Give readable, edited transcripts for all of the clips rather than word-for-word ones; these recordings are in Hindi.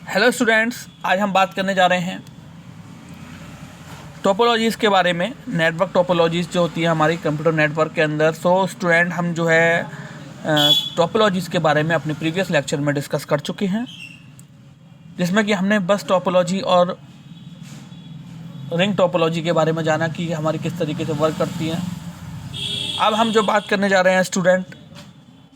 हेलो स्टूडेंट्स, आज हम बात करने जा रहे हैं टोपोलॉजीज़ के बारे में। नेटवर्क टोपोलॉजीज़ जो होती है हमारी कंप्यूटर नेटवर्क के अंदर। सो स्टूडेंट, हम जो है टोपोलॉजीज़ के बारे में अपने प्रीवियस लेक्चर में डिस्कस कर चुके हैं, जिसमें कि हमने बस टोपोलॉजी और रिंग टोपोलॉजी के बारे में जाना कि हमारी किस तरीके से वर्क करती हैं। अब हम जो बात करने जा रहे हैं स्टूडेंट,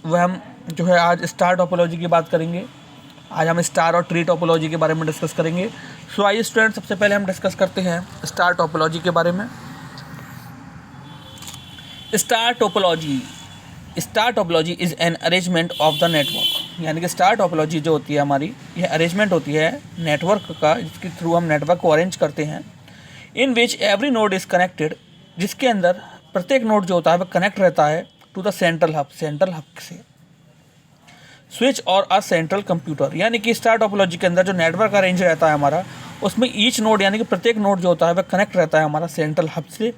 वह हम जो है आज स्टार टोपोलॉजी की बात करेंगे। आज हम स्टार और ट्री टोपोलॉजी के बारे में डिस्कस करेंगे। सो आइए स्टूडेंट, सबसे पहले हम डिस्कस करते हैं स्टार टोपोलॉजी के बारे में। Star topology is an arrangement of the network. यानी कि स्टार टोपोलॉजी जो होती है हमारी, यह अरेंजमेंट होती है नेटवर्क का, जिसके थ्रू हम नेटवर्क को अरेंज करते हैं। In which every node is connected, जिसके अंदर प्रत्येक नोड जो होता है वह कनेक्ट रहता है टू द सेंट्रल हब से स्विच और अ सेंट्रल कंप्यूटर। यानी कि स्टार टोपोलॉजी के अंदर जो नेटवर्क अरेंज रहता है हमारा, उसमें ईच नोड यानी कि प्रत्येक नोड जो होता है वह कनेक्ट रहता है हमारा सेंट्रल हब से,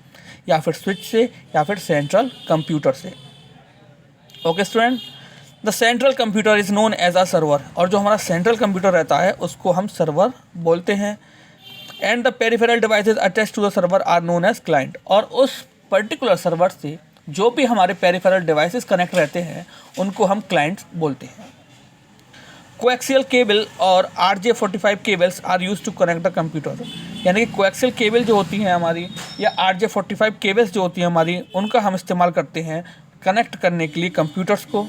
या फिर स्विच से, या फिर सेंट्रल कंप्यूटर से। Okay student, the central computer is known as a server. और जो हमारा सेंट्रल कंप्यूटर रहता है उसको हम सर्वर बोलते हैं। And the peripheral devices attach to the server are known as client. और उस पर्टिकुलर सर्वर से जो भी हमारे पेरिफेरल डिवाइसेस कनेक्ट रहते हैं उनको हम क्लाइंट्स बोलते हैं। कोएक्सियल केबल और RJ45 cables are use to connect the computer. यानी कि कोएक्सियल केबल जो होती हैं हमारी, या RJ45 केबल्स जो होती हैं हमारी, उनका हम इस्तेमाल करते हैं कनेक्ट करने के लिए कंप्यूटर्स को।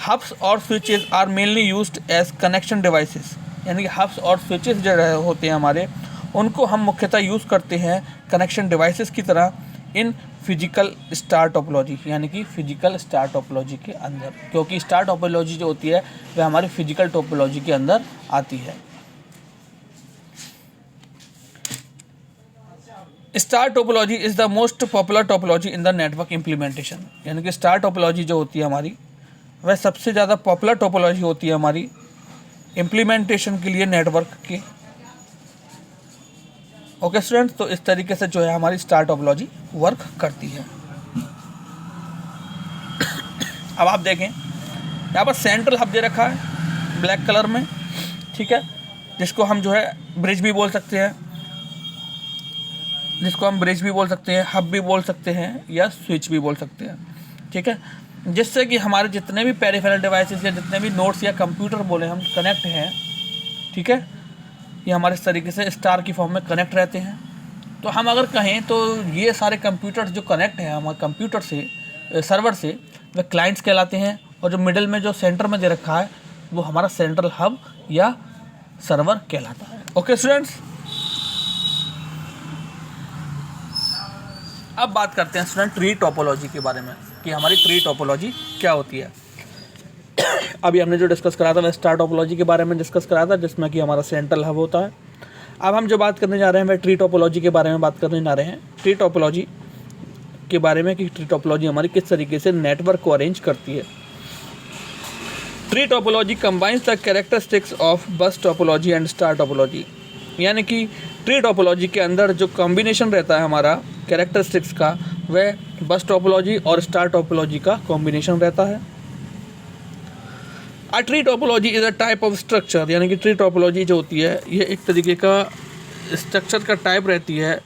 हब्स और switches are mainly used as connection devices. यानी कि हब्स और स्विचेस जो होते हैं हमारे, उनको हम मुख्यतः यूज़ करते हैं कनेक्शन डिवाइसेस की तरह इन फिजिकल स्टार टोपोलॉजी, यानी कि फिजिकल स्टार टोपोलॉजी के अंदर। क्योंकि स्टार टोपोलॉजी जो होती है वह हमारी फिजिकल टोपोलॉजी के अंदर आती है। Star topology is the most popular topology in the network implementation. यानी कि स्टार टोपोलॉजी जो होती है हमारी, वह सबसे ज़्यादा पॉपुलर टोपोलॉजी होती है हमारी इम्प्लीमेंटेशन के लिए नेटवर्क के। ओके स्टूडेंट्स, तो इस तरीके से जो है हमारी स्टार टोपोलॉजी वर्क करती है। अब आप देखें, यहाँ पर सेंट्रल हब दे रखा है ब्लैक कलर में, ठीक है, जिसको हम जो है ब्रिज भी बोल सकते हैं, हब भी बोल सकते हैं, या स्विच भी बोल सकते हैं, ठीक है। जिससे कि हमारे जितने भी पेरिफेरल डिवाइसेस या जितने भी नोड्स या कंप्यूटर बोले हम कनेक्ट हैं, ठीक है, ये हमारे इस तरीके से स्टार की फॉर्म में कनेक्ट रहते हैं। तो हम अगर कहें तो ये सारे कंप्यूटर्स जो कनेक्ट हैं हमारे कंप्यूटर से, सर्वर से, वे क्लाइंट्स कहलाते हैं। और जो मिडिल में जो सेंटर में दे रखा है वो हमारा सेंट्रल हब या सर्वर कहलाता है। ओके स्टूडेंट्स, अब बात करते हैं स्टूडेंट ट्री टोपोलॉजी के बारे में कि हमारी ट्री टोपोलॉजी क्या होती है। अभी हमने जो डिस्कस करा था वह स्टार टोपोलॉजी के बारे में डिस्कस करा था, जिसमें कि हमारा सेंट्रल हब होता है। अब हम जो बात करने जा रहे हैं वह ट्री टोपोलॉजी के बारे में बात करने जा रहे हैं। ट्री टोपोलॉजी के बारे में कि ट्री टोपोलॉजी हमारी किस तरीके से नेटवर्क को अरेंज करती है। Tree topology combines the characteristics of बस टोपोलॉजी एंड स्टार टोपोलॉजी। यानी कि ट्री टोपोलॉजी के अंदर जो कॉम्बिनेशन रहता है हमारा कैरेक्टरिस्टिक्स का, वह बस टोपोलॉजी और स्टार टोपोलॉजी का कॉम्बिनेशन रहता है। A tree topology is a type of structure. यानी कि ट्री टोपोलॉजी जो होती है ये एक तरीके का स्ट्रक्चर का टाइप रहती है,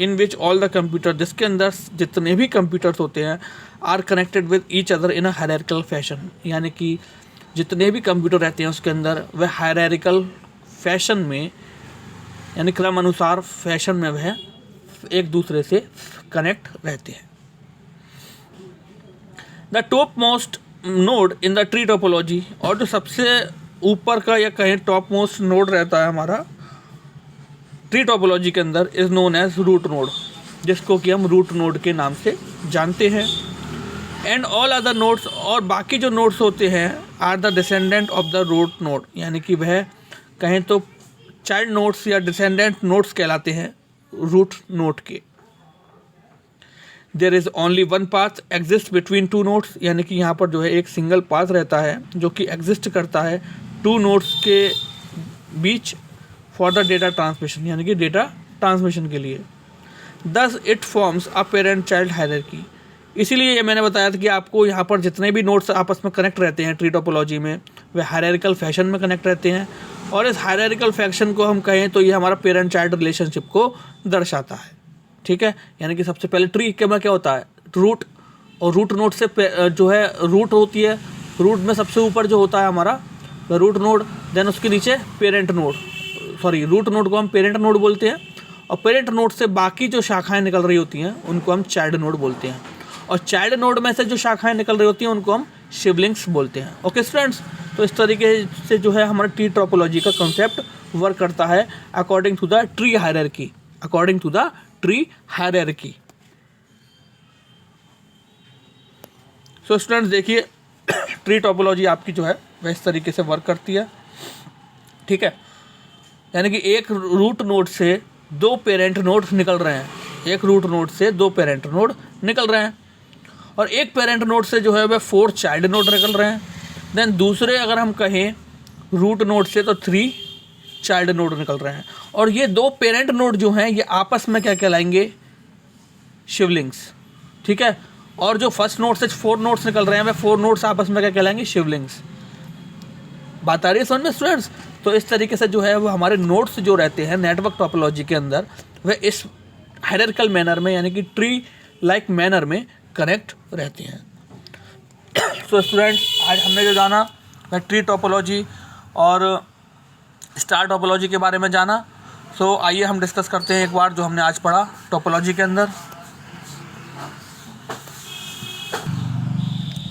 in which all the computer, जिसके अंदर जितने भी कंप्यूटर्स होते हैं, are connected with each other in a hierarchical fashion. यानी कि जितने भी कंप्यूटर रहते हैं उसके अंदर वह हायरार्किकल फैशन में, यानी क्रम अनुसार फैशन में वह एक दूसरे से कनेक्ट रहते हैं। The top most node in the tree topology, और जो सबसे ऊपर का या कहें टॉप मोस्ट नोड रहता है हमारा ट्री टोपोलॉजी के अंदर, is known as root node, जिसको कि हम रूट नोड के नाम से जानते हैं। एंड ऑल अदर नोड्स, और बाकी जो नोड्स होते हैं, are the descendant of the root node. यानी कि वह कहें तो चाइल्ड नोड्स या डिसेंडेंट नोड्स कहलाते हैं रूट नोड के। There is only one path exist between two nodes. यानी कि यहाँ पर जो है एक सिंगल पाथ रहता है जो कि एग्जिस्ट करता है टू नोड्स के बीच फॉर द डेटा ट्रांसमिशन, यानी कि डेटा ट्रांसमिशन के लिए। दस it forms a parent child hierarchy. इसीलिए ये मैंने बताया था कि आपको यहाँ पर जितने भी नोड्स आपस में कनेक्ट रहते हैं ट्री टोपोलॉजी में, वे हायरार्किकल फैशन में कनेक्ट रहते हैं। और इस हायरार्किकल फैशन को हम कहें तो ये हमारा पेरेंट चाइल्ड रिलेशनशिप को दर्शाता है। ठीक है, यानी कि सबसे पहले ट्री के में क्या होता है, रूट, और रूट नोड से जो है रूट होती है, रूट में सबसे ऊपर जो होता है हमारा रूट नोड, देन उसके नीचे parent node, sorry root node को हम पेरेंट नोड बोलते हैं, और पेरेंट नोड से बाकी जो शाखाएं निकल रही होती हैं उनको हम चाइल्ड नोड बोलते हैं, और चाइल्ड नोड में से जो शाखाएं निकल रही होती हैं उनको हम सिबलिंग्स बोलते हैं। ओके स्टूडेंट्स, तो इस तरीके से जो है हमारा ट्री टोपोलॉजी का कॉन्सेप्ट वर्क करता है according to the tree hierarchy, according to the tree hierarchy. So students देखिए, ट्री टोपोलॉजी आपकी जो है वह इस तरीके से वर्क करती है। ठीक है, यानी कि एक रूट नोड से दो पेरेंट नोड निकल रहे हैं, एक रूट नोड से दो पेरेंट नोड निकल रहे हैं, और एक पेरेंट नोड से जो है वह 4 चाइल्ड नोड निकल रहे हैं। देन दूसरे अगर हम कहें रूट नोड से तो 3 चाइल्ड नोड निकल रहे हैं, और ये दो पेरेंट नोड जो हैं ये आपस में क्या कहलाएंगे, शिवलिंग्स। ठीक है, और जो फर्स्ट नोड से 4 नोड्स निकल रहे हैं वह 4 नोड्स आपस में क्या कहलाएंगे, शिवलिंग्स। बात आ रही है समझ में स्टूडेंट्स? तो इस तरीके से जो है वो हमारे नोड्स जो रहते हैं नेटवर्क टोपोलॉजी के अंदर वह इस हायरार्किकल मैनर में, यानी कि ट्री लाइक मैनर में कनेक्ट रहते हैं। सो स्टूडेंट्स, आज हमने जो जाना वह ट्री टोपोलॉजी और स्टार टोपोलॉजी के बारे में जाना। सो आइए हम डिस्कस करते हैं एक बार जो हमने आज पढ़ा टोपोलॉजी के अंदर।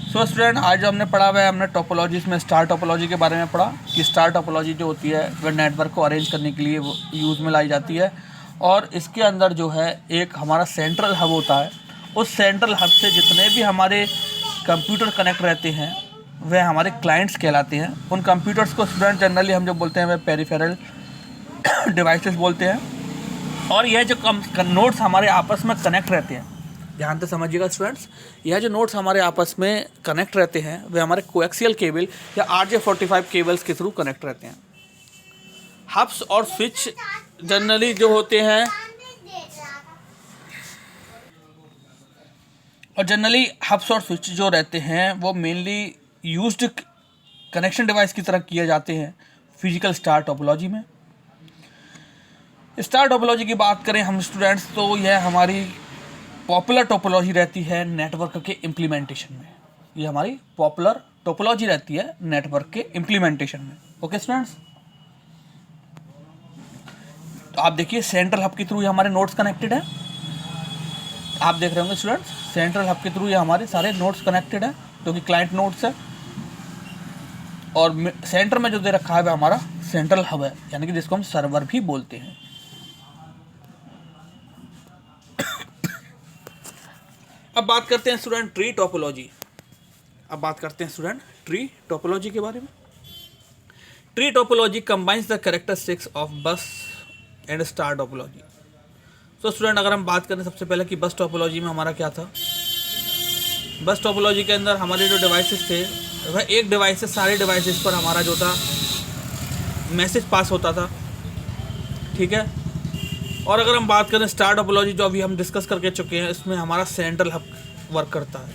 सो स्टूडेंट, आज जो हमने पढ़ा हुआ है हमने टोपोलॉजीज में स्टार टोपोलॉजी के बारे में पढ़ा कि स्टार टोपोलॉजी जो होती है वह नेटवर्क को अरेंज करने के लिए वो यूज़ में लाई जाती है, और इसके अंदर जो है एक हमारा सेंट्रल हब होता है। उस सेंट्रल हब से जितने भी हमारे कंप्यूटर कनेक्ट रहते हैं वह हमारे क्लाइंट्स कहलाते हैं। उन कंप्यूटर्स को स्टूडेंट जनरली हम जो बोलते हैं वह पेरिफेरल डिवाइसेस बोलते हैं। और यह जो नोड्स हमारे आपस में कनेक्ट रहते हैं, ध्यान से समझिएगा स्टूडेंट्स, यह जो नोड्स हमारे आपस में कनेक्ट रहते हैं वे हमारे कोएक्सियल केबल या RJ45 केबल्स के थ्रू कनेक्ट रहते हैं। हब्स और स्विच जनरली जो होते हैं, और जनरली हब्स और स्विच जो रहते हैं वो मेनली यूज्ड कनेक्शन डिवाइस की तरह किए जाते हैं फिजिकल स्टार टोपोलॉजी में। स्टार टोपोलॉजी की बात करें हम स्टूडेंट्स तो यह हमारी पॉपुलर टोपोलॉजी रहती है नेटवर्क के इम्प्लीमेंटेशन में। ये हमारी पॉपुलर टोपोलॉजी रहती है नेटवर्क के इम्प्लीमेंटेशन में। ओके स्टूडेंट्स, तो आप देखिए सेंट्रल हब के थ्रू ये हमारे नोड्स कनेक्टेड है। आप देख रहे होंगे स्टूडेंट्स, सेंट्रल हब के थ्रू ये हमारे सारे नोड्स कनेक्टेड है जो कि क्लाइंट नोड्स है, और सेंटर में जो दे रखा है वह हमारा सेंट्रल हब है, यानी कि जिसको हम सर्वर भी बोलते हैं। अब बात करते हैं स्टूडेंट ट्री टोपोलॉजी। अब बात करते हैं स्टूडेंट ट्री टोपोलॉजी के बारे में। Tree topology combines the characteristics of बस एंड स्टार टोपोलॉजी। तो स्टूडेंट अगर हम बात करें सबसे पहले कि बस टोपोलॉजी में हमारा क्या था, बस टोपोलॉजी के अंदर हमारे जो डिवाइसेस थे वह एक डिवाइस से सारे डिवाइसेस पर हमारा जो था मैसेज पास होता था। ठीक है, और अगर हम बात करें स्टार टोपोलॉजी जो अभी हम डिस्कस करके चुके हैं, इसमें हमारा सेंट्रल हब वर्क करता है।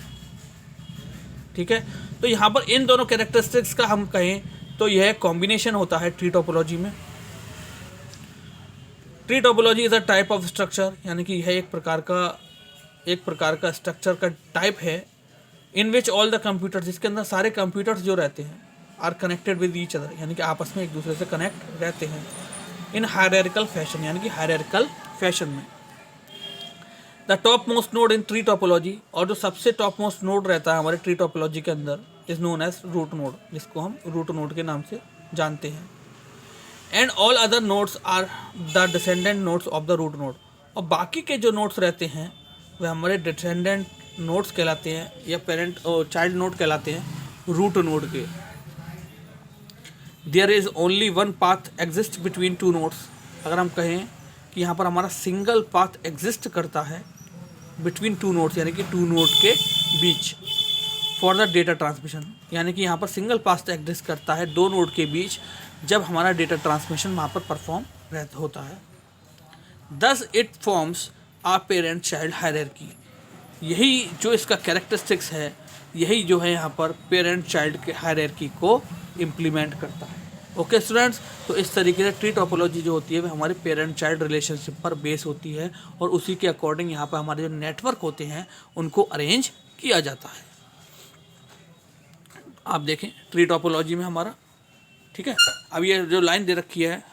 ठीक है, तो यहाँ पर इन दोनों कैरेक्टरिस्टिक्स का हम कहें तो यह कॉम्बिनेशन होता है ट्री टोपोलॉजी में। Tree topology is a type of structure, यानी कि यह एक प्रकार का स्ट्रक्चर का टाइप है in which all the computers, जिसके अंदर सारे कंप्यूटर्स जो रहते हैं are connected with each other, यानी कि आपस में एक दूसरे से कनेक्ट रहते हैं इन हायरार्किकल फैशन, यानी कि हायरार्किकल फैशन में। The top most node in tree topology, और जो सबसे टॉप मोस्ट नोड रहता है हमारे ट्री टोपोलॉजी के अंदर is known as root node, जिसको हम रूट नोड के नाम से जानते हैं। And all other nodes are the descendant nodes of the root node, और बाकी के जो नोड्स रहते हैं वे हमारे डिसेंडेंट नोड्स कहलाते हैं या पेरेंट और चाइल्ड नोड कहलाते हैं रूट नोड के। There is only one path exist between two nodes, अगर हम कहें कि यहाँ पर हमारा सिंगल पाथ एग्जिस्ट करता है बिटवीन टू नोड्स, यानी कि टू नोड के बीच फॉर द डेटा ट्रांसमिशन, यानी कि यहाँ पर सिंगल पाथ एग्जिस्ट करता है दो नोड के बीच जब हमारा डेटा ट्रांसमिशन वहाँ पर परफॉर्म होता है। Thus it forms a parent child hierarchy, यही जो इसका कैरेक्टरिस्टिक्स है, यही जो है यहाँ पर पेरेंट चाइल्ड के हायरार्की को इम्प्लीमेंट करता है। ओके स्टूडेंट्स, तो इस तरीके से ट्री टोपोलॉजी जो होती है वो हमारी पेरेंट चाइल्ड रिलेशनशिप पर बेस होती है और उसी के अकॉर्डिंग यहाँ पर हमारे जो नेटवर्क होते हैं उनको अरेंज किया जाता है। आप देखें ट्री टोपोलॉजी में हमारा, ठीक है, अब ये जो लाइन दे रखी है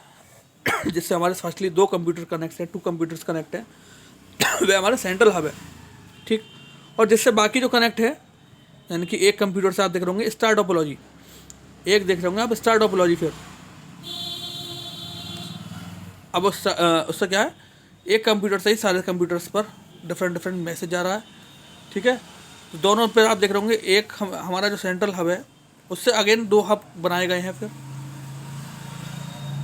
जिससे हमारे फर्स्टली 2 कंप्यूटर कनेक्ट है, 2 कंप्यूटर्स कनेक्ट है वह हमारा सेंट्रल हब है, ठीक। और जिससे बाकी जो कनेक्ट है, यानी कि एक कंप्यूटर से आप देख रहे होंगे स्टार टोपोलॉजी, एक देख रहे होंगे आप स्टार टोपोलॉजी। फिर अब उससे क्या है, एक कंप्यूटर से ही सारे कंप्यूटर्स पर डिफरेंट मैसेज जा रहा है, ठीक है। तो दोनों पे आप देख रहे होंगे एक हमारा जो सेंट्रल हब है उससे अगेन 2 हब बनाए गए हैं, फिर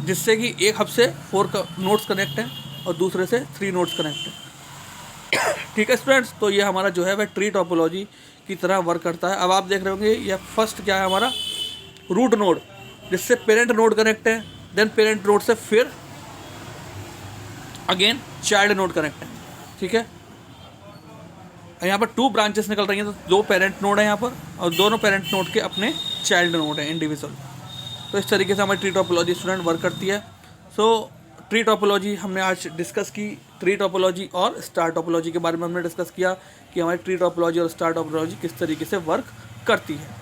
जिससे कि एक हब से 4 नोड्स कनेक्ट हैं और दूसरे से 3 नोड्स कनेक्ट हैं, ठीक है स्टूडेंट्स। तो ये हमारा जो है वह ट्री टोपोलॉजी की तरह वर्क करता है। अब आप देख रहे होंगे यह फर्स्ट क्या है हमारा रूट नोड, जिससे पेरेंट नोड कनेक्ट है, देन पेरेंट नोड से फिर अगेन चाइल्ड नोड कनेक्ट है, ठीक है। यहाँ पर 2 ब्रांचेस निकल रही हैं, तो 2 पेरेंट नोड है यहाँ पर और दोनों पेरेंट नोड के अपने चाइल्ड नोड है इंडिविजुअल। तो इस तरीके से हमारी ट्री टोपोलॉजी स्टूडेंट वर्क करती है। सो ट्री टोपोलॉजी हमने आज डिस्कस की, ट्री टोपोलॉजी और स्टार टोपोलॉजी के बारे में हमने डिस्कस किया कि हमारी ट्री टोपोलॉजी और स्टार टोपोलॉजी किस तरीके से वर्क करती है।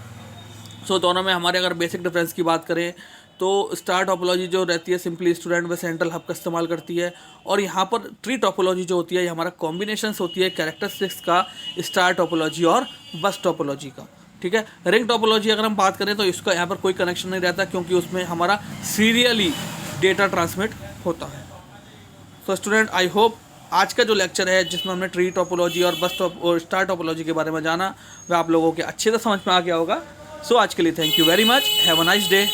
सो दोनों में हमारे अगर बेसिक डिफरेंस की बात करें तो स्टार टोपोलॉजी जो रहती है सिंपली स्टूडेंट व सेंट्रल हब का इस्तेमाल करती है, और यहाँ पर ट्री टोपोलॉजी जो होती है ये हमारा कॉम्बिनेशंस होती है कैरेक्टरिस्टिक्स का स्टार टोपोलॉजी और बस टोपोलॉजी का, ठीक है। रिंग टोपोलॉजी अगर हम बात करें तो इसका यहाँ पर कोई कनेक्शन नहीं रहता क्योंकि उसमें हमारा सीरियली डेटा ट्रांसमिट होता है। तो स्टूडेंट आई होप आज का जो लेक्चर है जिसमें हमने ट्री टोपोलॉजी और और स्टार टोपोलॉजी के बारे में जाना वह आप लोगों के अच्छे से समझ में आ गया होगा। सो आज के लिए thank you very much, have a nice day.